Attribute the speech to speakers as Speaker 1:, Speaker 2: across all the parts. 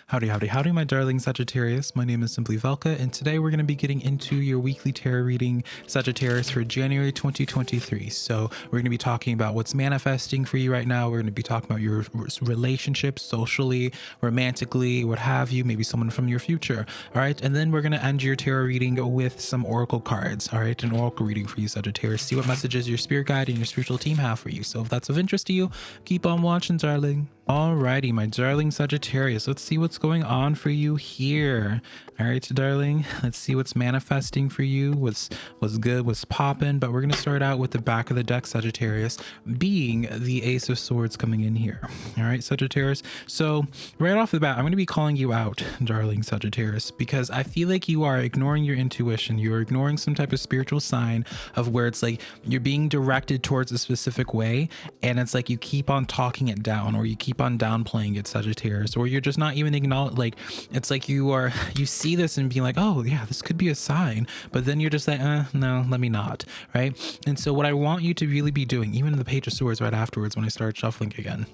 Speaker 1: Howdy, howdy, howdy, my darling Sagittarius. My name is SimplyVelca, and today we're going to be getting into your weekly tarot reading, Sagittarius, for January 2023. So we're going to be talking about what's manifesting for you right now. We're going to be talking about your relationships, socially, romantically, what have you, maybe someone from your future. All right. And then we're going to end your tarot reading with some oracle cards. All right. An oracle reading for you, Sagittarius. See what messages your spirit guide and your spiritual team have for you. So if that's of interest to you, keep on watching, darling. Alrighty, my darling Sagittarius, let's see what's going on for you here. All right, darling, let's see what's manifesting for you, what's good, what's popping. But we're going to start out with the back of the deck, Sagittarius, being the Ace of Swords coming in here. All right, Sagittarius. So right off the bat, I'm going to be calling you out, darling Sagittarius, because I feel like you are ignoring your intuition. You're ignoring some type of spiritual sign of where it's like you're being directed towards a specific way, and it's like you keep on talking it down, or you keep on downplaying it, Sagittarius, or you're just not even acknowledging. Like it's like you see this and being like, oh yeah, this could be a sign, but then you're just like, no, let me not, right? And so what I want you to really be doing, even in the Page of Swords right afterwards when I start shuffling again.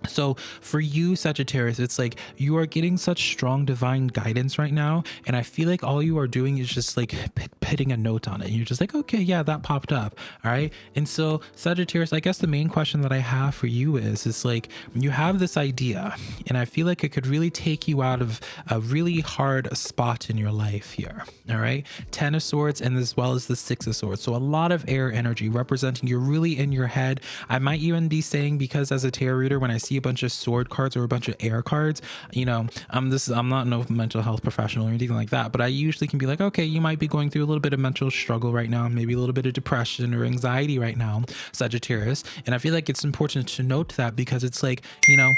Speaker 1: So for you, Sagittarius, it's like you are getting such strong divine guidance right now, and I feel like all you are doing is just like putting a note on it. You're just like, okay, yeah, that popped up. All right. And so Sagittarius, I guess the main question that I have for you is like you have this idea, and I feel like it could really take you out of a really hard spot in your life here. All right. 10 of Swords, and as well as the 6 of Swords. So a lot of air energy representing you're really in your head. I might even be saying, because as a tarot reader, when I see a bunch of sword cards or a bunch of air cards, you know, I'm not no mental health professional or anything like that, but I usually can be like, okay, you might be going through a little bit of mental struggle right now, maybe a little bit of depression or anxiety right now, Sagittarius. And I feel like it's important to note that, because it's like, you know,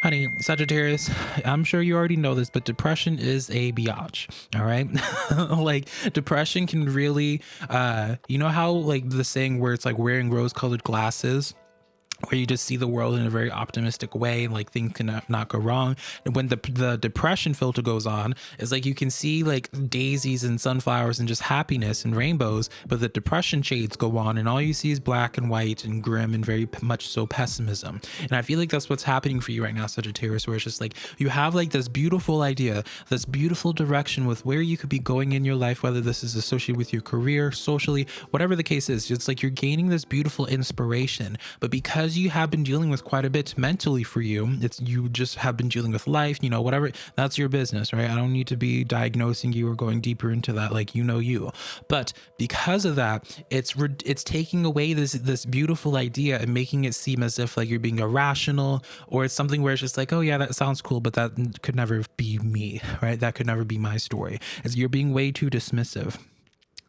Speaker 1: honey, Sagittarius, I'm sure you already know this, but depression is a biatch. All right. Like depression can really, you know how like the saying where it's like wearing rose colored glasses, where you just see the world in a very optimistic way, like things can not go wrong. And when the depression filter goes on, it's like you can see like daisies and sunflowers and just happiness and rainbows, but the depression shades go on and all you see is black and white and grim and very much so pessimism. And I feel like that's what's happening for you right now, Sagittarius, where it's just like you have like this beautiful idea, this beautiful direction with where you could be going in your life, whether this is associated with your career, socially, whatever the case is. It's like you're gaining this beautiful inspiration, but because you have been dealing with quite a bit mentally for you, you just have been dealing with life, you know, whatever, that's your business, right? I don't need to be diagnosing you or going deeper into that, like, you know, but because of that, it's taking away this beautiful idea and making it seem as if like you're being irrational, or it's something where it's just like, oh yeah, that sounds cool, but that could never be me, right? That could never be my story. As you're being way too dismissive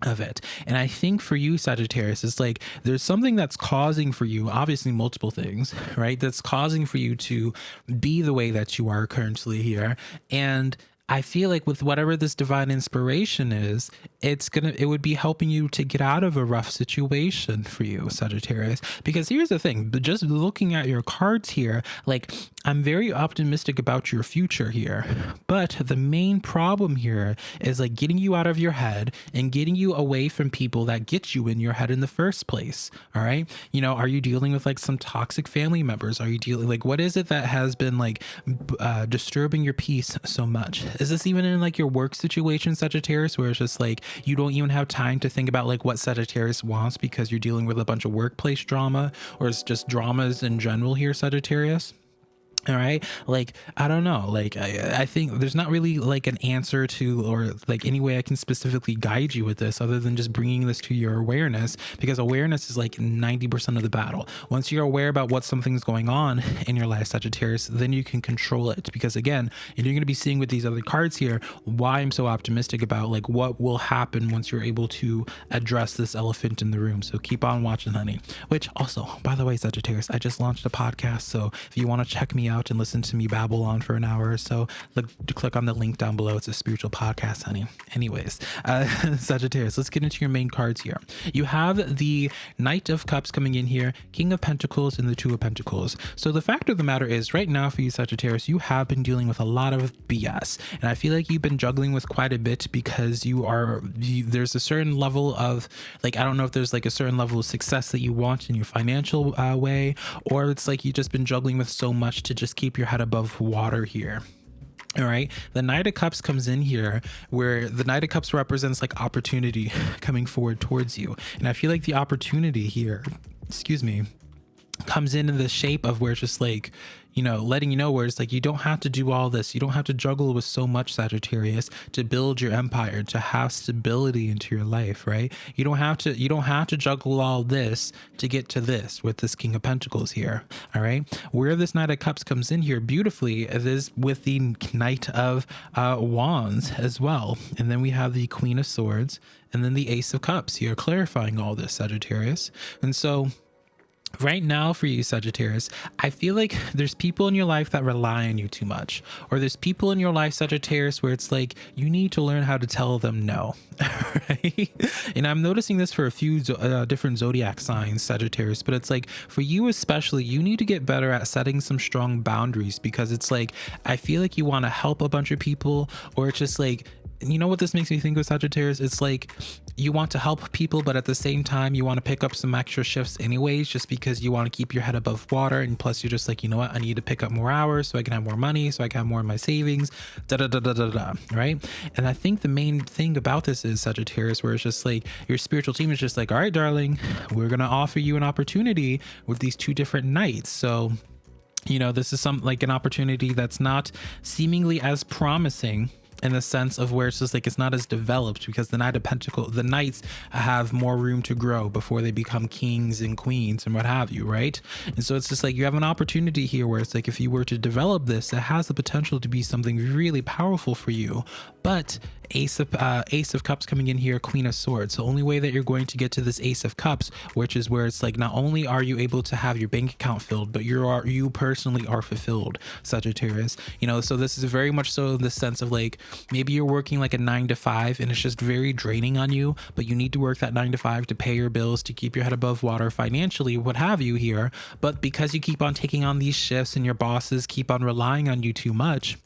Speaker 1: of it. And I think for you, Sagittarius, it's like there's something that's causing for you, obviously multiple things, right? That's causing for you to be the way that you are currently here. And I feel like with whatever this divine inspiration is, it would be helping you to get out of a rough situation for you, Sagittarius. Because here's the thing, just looking at your cards here, like I'm very optimistic about your future here, but the main problem here is like getting you out of your head and getting you away from people that get you in your head in the first place. All right. You know, are you dealing with like some toxic family members? Are you dealing like, what is it that has been like disturbing your peace so much? Is this even in like your work situation, Sagittarius, where it's just like you don't even have time to think about like what Sagittarius wants because you're dealing with a bunch of workplace drama, or it's just dramas in general here, Sagittarius? All right. Like, I don't know. Like, I think there's not really like an answer to, or like any way I can specifically guide you with this other than just bringing this to your awareness, because awareness is like 90% of the battle. Once you're aware about what something's going on in your life, Sagittarius, then you can control it. Because again, and you're going to be seeing with these other cards here, why I'm so optimistic about like what will happen once you're able to address this elephant in the room. So keep on watching, honey. Which also, by the way, Sagittarius, I just launched a podcast. So if you want to check me out and listen to me babble on for an hour or so, click on the link down below. It's a spiritual podcast, honey. Anyways, Sagittarius, let's get into your main cards here. You have the Knight of Cups coming in here, King of Pentacles, and the Two of Pentacles. So the fact of the matter is, right now for you, Sagittarius, you have been dealing with a lot of BS, and I feel like you've been juggling with quite a bit because there's a certain level of like, I don't know if there's like a certain level of success that you want in your financial way, or it's like you've just been juggling with so much to just keep your head above water here. All right. The Knight of Cups comes in here where the Knight of Cups represents like opportunity coming forward towards you. And I feel like the opportunity here, excuse me, comes in the shape of where it's just like, you know, letting you know where it's like, you don't have to do all this. You don't have to juggle with so much, Sagittarius, to build your empire, to have stability into your life, right? You don't have to juggle all this to get to this with this King of Pentacles here. All right. Where this Knight of Cups comes in here beautifully is with the Knight of Wands as well. And then we have the Queen of Swords and then the Ace of Cups here, clarifying all this, Sagittarius. And so right now for you, Sagittarius, I feel like there's people in your life that rely on you too much, or there's people in your life, Sagittarius, where it's like you need to learn how to tell them no. Right? And I'm noticing this for a few different zodiac signs, Sagittarius, but it's like for you especially, you need to get better at setting some strong boundaries, because it's like I feel like you want to help a bunch of people, or it's just like, you know what this makes me think of, Sagittarius? It's like you want to help people, but at the same time, you want to pick up some extra shifts anyways, just because you want to keep your head above water. And plus, you're just like, you know what? I need to pick up more hours so I can have more money, so I can have more in my savings, right? And I think the main thing about this is, Sagittarius, where it's just like your spiritual team is just like, all right, darling, we're going to offer you an opportunity with these two different nights. So, you know, this is some like an opportunity that's not seemingly as promising, in the sense of where it's just like it's not as developed, because the Knight of Pentacles, the knights have more room to grow before they become kings and queens and what have you, right? And so it's just like you have an opportunity here where it's like if you were to develop this, it has the potential to be something really powerful for you. But Ace of Cups coming in here, Queen of Swords. The only way that you're going to get to this Ace of Cups, which is where it's like not only are you able to have your bank account filled, but you personally are fulfilled, Sagittarius. You know, so this is very much so in the sense of like maybe you're working like a 9 to 5 and it's just very draining on you, but you need to work that 9 to 5 to pay your bills, to keep your head above water financially, what have you here. But because you keep on taking on these shifts and your bosses keep on relying on you too much,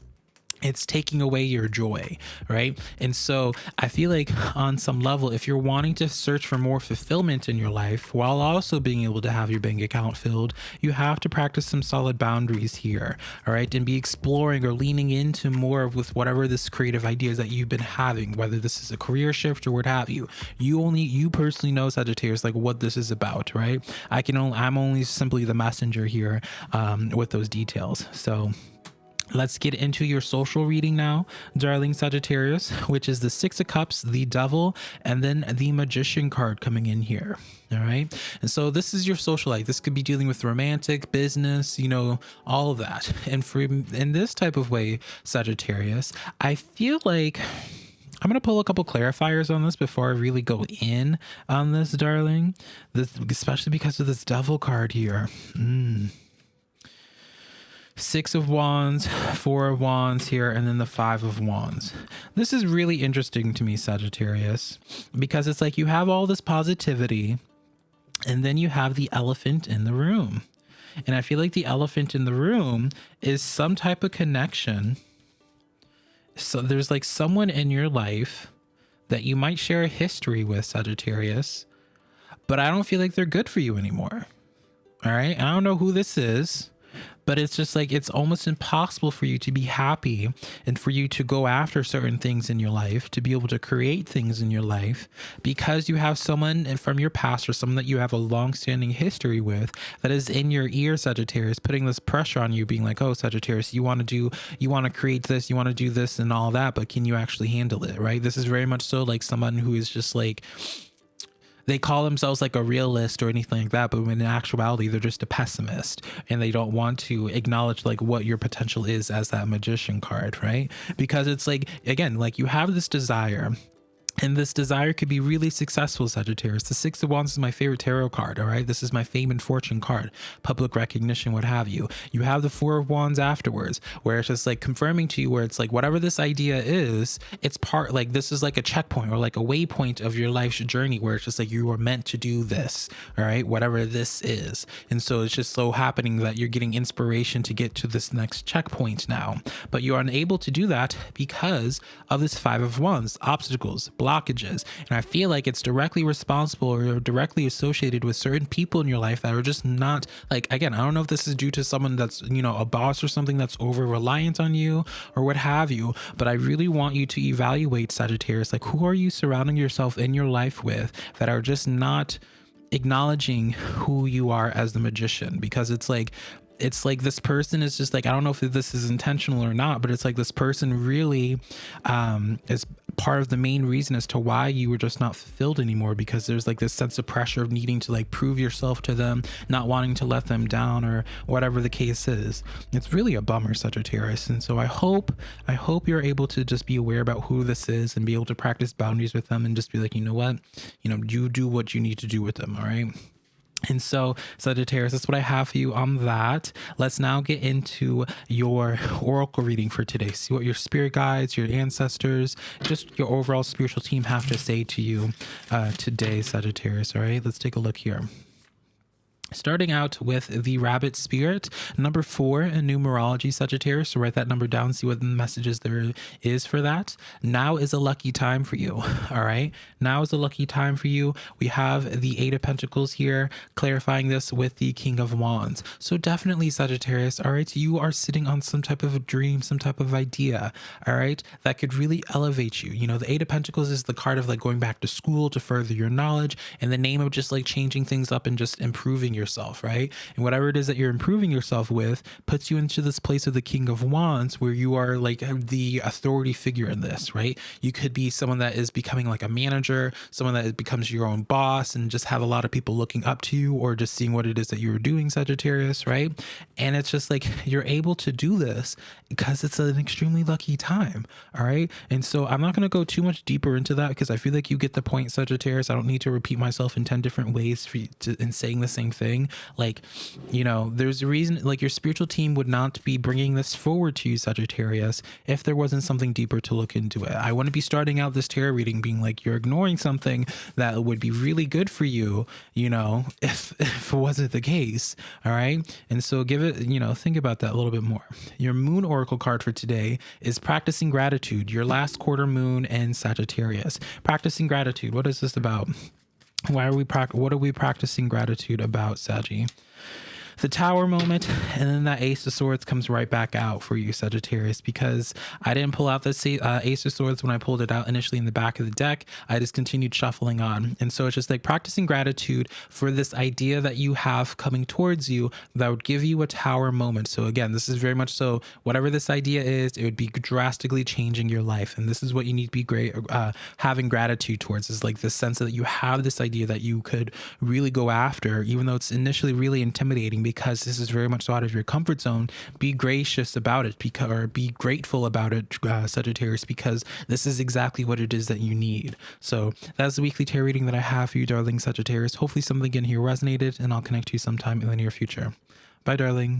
Speaker 1: it's taking away your joy, right? And so I feel like on some level, if you're wanting to search for more fulfillment in your life while also being able to have your bank account filled, you have to practice some solid boundaries here, all right? And be exploring or leaning into more with whatever this creative ideas that you've been having, whether this is a career shift or what have you. You personally know, Sagittarius, like what this is about, right? I'm only simply the messenger here with those details. So let's get into your social reading now, darling Sagittarius, which is the Six of Cups, the Devil, and then the Magician card coming in here. All right. And so this is your social life. This could be dealing with romantic, business, you know, all of that. And in this type of way, Sagittarius, I feel like I'm going to pull a couple clarifiers on this before I really go in on this, darling. Especially because of this Devil card here. Six of Wands, Four of Wands here, and then the Five of Wands. This is really interesting to me, Sagittarius, because it's like you have all this positivity and then you have the elephant in the room. And I feel like the elephant in the room is some type of connection. So there's like someone in your life that you might share a history with, Sagittarius, but I don't feel like they're good for you anymore. All right. I don't know who this is, but it's just like it's almost impossible for you to be happy and for you to go after certain things in your life, to be able to create things in your life, because you have someone from your past or someone that you have a long-standing history with that is in your ear, Sagittarius, putting this pressure on you, being like, oh, Sagittarius, you want to create this, you want to do this and all that, but can you actually handle it, right? This is very much so like someone who is just like, they call themselves like a realist or anything like that, but in actuality, they're just a pessimist and they don't want to acknowledge like what your potential is as that Magician card, right? Because it's like, again, like you have this desire. And this desire could be really successful, Sagittarius. The Six of Wands is my favorite tarot card, all right? This is my fame and fortune card, public recognition, what have you. You have the Four of Wands afterwards, where it's just like confirming to you where it's like whatever this idea is, it's part, like this is like a checkpoint or like a waypoint of your life's journey where it's just like you were meant to do this, all right? Whatever this is. And so it's just so happening that you're getting inspiration to get to this next checkpoint now. But you're unable to do that because of this Five of Wands, obstacles, blockages. And I feel like it's directly responsible or directly associated with certain people in your life that are just not, like, again, I don't know if this is due to someone that's, you know, a boss or something that's over reliant on you or what have you, but I really want you to evaluate, Sagittarius, like, who are you surrounding yourself in your life with that are just not acknowledging who you are as the magician? Because it's like this person is just like, I don't know if this is intentional or not, but it's like this person really is part of the main reason as to why you were just not fulfilled anymore, because there's like this sense of pressure of needing to like prove yourself to them, not wanting to let them down or whatever the case is. It's really a bummer, Sagittarius. And so I hope you're able to just be aware about who this is and be able to practice boundaries with them and just be like, you know what, you know, you do what you need to do with them. All right. And so, Sagittarius, that's what I have for you on that. Let's now get into your oracle reading for today. See what your spirit guides, your ancestors, just your overall spiritual team have to say to you today, Sagittarius. All right, let's take a look here. Starting out with the rabbit spirit, number 4 in numerology, Sagittarius. So write that number down, see what the messages there is for that. Now is a lucky time for you. All right. Now is a lucky time for you. We have the 8 of Pentacles here, clarifying this with the King of Wands. So definitely, Sagittarius. All right. You are sitting on some type of a dream, some type of idea. All right. That could really elevate you. You know, the 8 of Pentacles is the card of like going back to school to further your knowledge, and the name of just like changing things up and just improving yourself, right? And whatever it is that you're improving yourself with puts you into this place of the King of Wands where you are like the authority figure in this, right? You could be someone that is becoming like a manager, someone that becomes your own boss and just have a lot of people looking up to you or just seeing what it is that you're doing, Sagittarius, right? And it's just like you're able to do this because it's an extremely lucky time, all right? And so I'm not going to go too much deeper into that because I feel like you get the point, Sagittarius. I don't need to repeat myself in 10 different ways for you in saying the same thing. Like, you know, there's a reason, like your spiritual team would not be bringing this forward to you, Sagittarius, if there wasn't something deeper to look into it. I want to be starting out this tarot reading being like, you're ignoring something that would be really good for you, you know, if it wasn't the case. All right. And so give it, you know, think about that a little bit more. Your moon oracle card for today is practicing gratitude, your last quarter moon in Sagittarius. Practicing gratitude. What is this about? What are we practicing gratitude about, Saggy? The Tower moment, and then that Ace of Swords comes right back out for you, Sagittarius, because I didn't pull out the Ace of Swords when I pulled it out initially in the back of the deck. I just continued shuffling on. And so it's just like practicing gratitude for this idea that you have coming towards you that would give you a Tower moment. So again, this is very much so whatever this idea is, it would be drastically changing your life. And this is what you need to be having gratitude towards, is like this sense that you have this idea that you could really go after, even though it's initially really intimidating, because this is very much so out of your comfort zone. Be gracious about it, or be grateful about it, Sagittarius, because this is exactly what it is that you need. So that's the weekly tarot reading that I have for you, darling Sagittarius. Hopefully something in here resonated, and I'll connect to you sometime in the near future. Bye, darling.